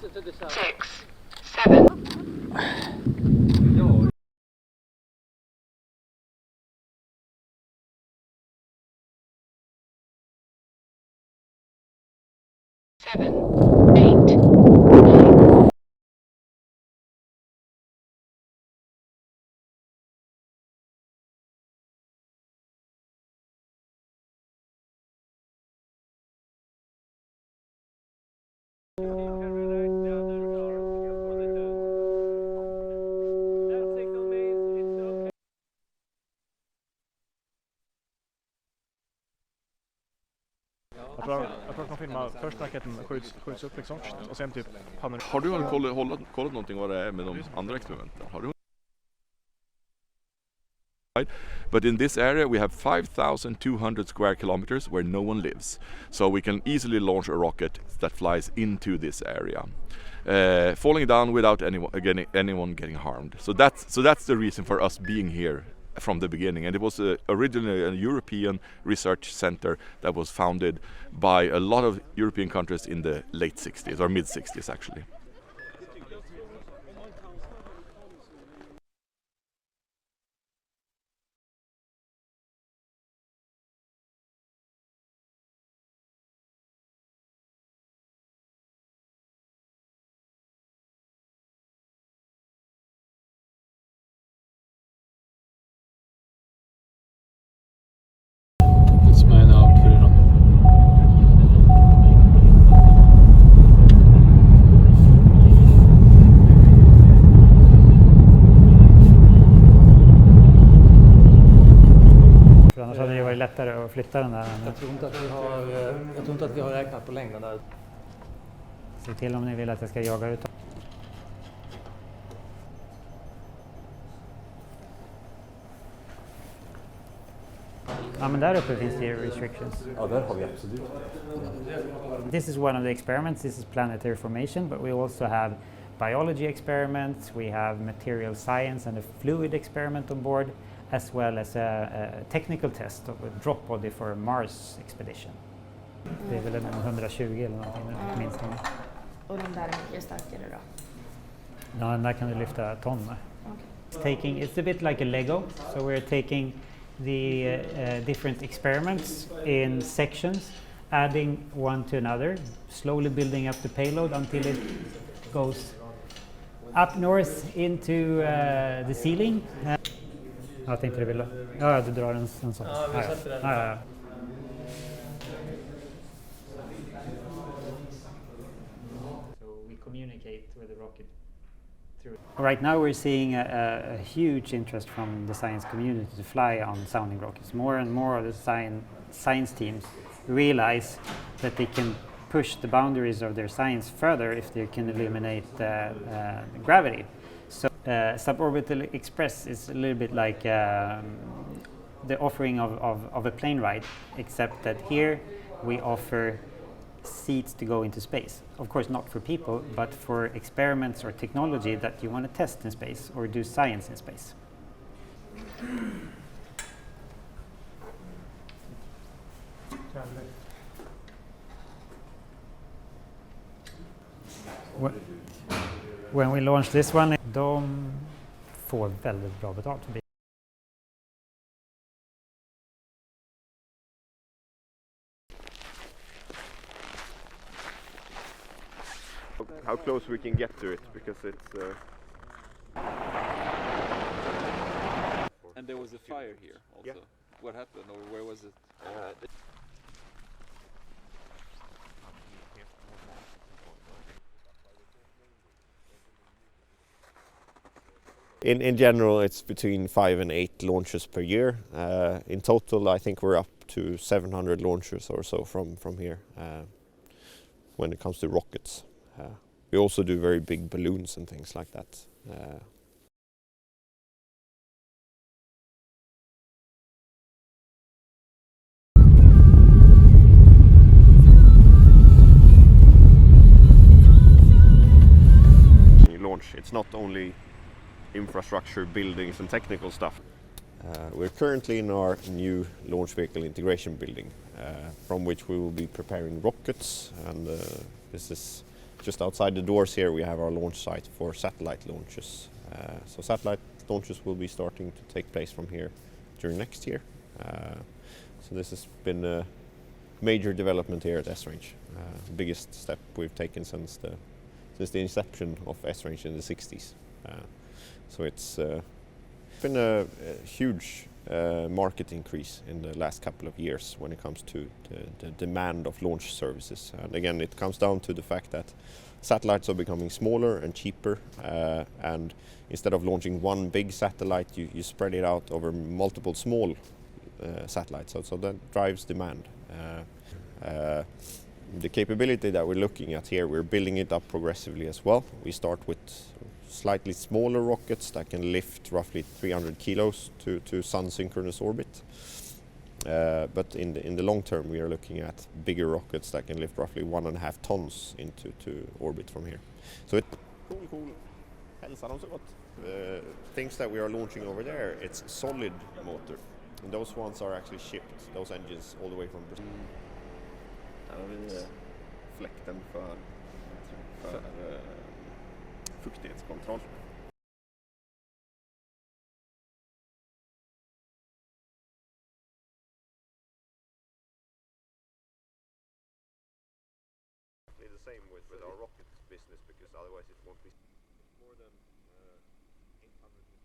6, 7. Seven, 8, 9. Jag tror att de filmar först när raketen skjuts upp liksom, och sen typ pannar. Har du kollat någonting vad det är med de andra experimenten? Har du? But in this area we have 5,200 square kilometers where no one lives. So we can easily launch a rocket that flies into this area. Falling down without anyone getting harmed. So that's the reason for us being here from the beginning, and it was originally a European research center that was founded by a lot of European countries in the late 60s or mid 60s actually. Annars hade det varit lättare att flytta den där. Jag tror inte att vi har räknat på längden där. Se till om ni vill att jag ska jaga ut. Ja, men där uppe finns det restrictions. Ja, där har vi absolut. This is one of the experiments. This is planetary formation, but we also have biology experiments. We have material science and a fluid experiment on board, as well as a technical test of a drop body for a Mars expedition. Det är väl 120 eller någonting minst. Och den där är mycket starkare då? Ja, den där kan du lyfta ton med. Okay. It's a bit like a Lego, so we're taking the different experiments in sections, adding one to another, slowly building up the payload until it goes up north into the ceiling. Jag tänkte du ville. Ja, du drar en sån. Ja, vi sätter den. Ja. So we communicate with the rocket through. Right now we're seeing a huge interest from the science community to fly on sounding rockets. More and more of the science teams realize that they can push the boundaries of their science further if they can eliminate gravity. So suborbital express is a little bit like the offering of a plane ride, except that here we offer seats to go into space. Of course not for people, but for experiments or technology that you want to test in space or do science in space. When we launch this one, de får väldigt bra betalt. How close we can get to it, because it's And there was a fire here also. Yeah. What happened, or where was it? In general, it's between 5 and 8 launches per year. In total, I think we're up to 700 launches or so from here when it comes to rockets. We also do very big balloons and things like that. Launch. It's not only infrastructure, buildings and technical stuff. We're currently in our new launch vehicle integration building, from which we will be preparing rockets, and this is Just outside the doors here we have our launch site for satellite launches. So satellite launches will be starting to take place from here during next year. So this has been a major development here at Esrange. Biggest step we've taken since the inception of Esrange in the 60s. So it's been a huge market increase in the last couple of years when it comes to the demand of launch services. And again, it comes down to the fact that satellites are becoming smaller and cheaper, and instead of launching one big satellite, you spread it out over multiple small satellites. So that drives demand. The capability that we're looking at here, we're building it up progressively as well. We start with slightly smaller rockets that can lift roughly 300 kilos to sun-synchronous orbit. But in the long term, we are looking at bigger rockets that can lift roughly 1.5 tons into orbit from here. So it cool. Hälsa dem så gott. Things that we are launching over there, it's solid motor. And those ones are actually shipped, those engines, all the way from Brazil. Där har vi fläkten för fuktighetskontroll. The same with our rocket business, because otherwise it won't be more than 800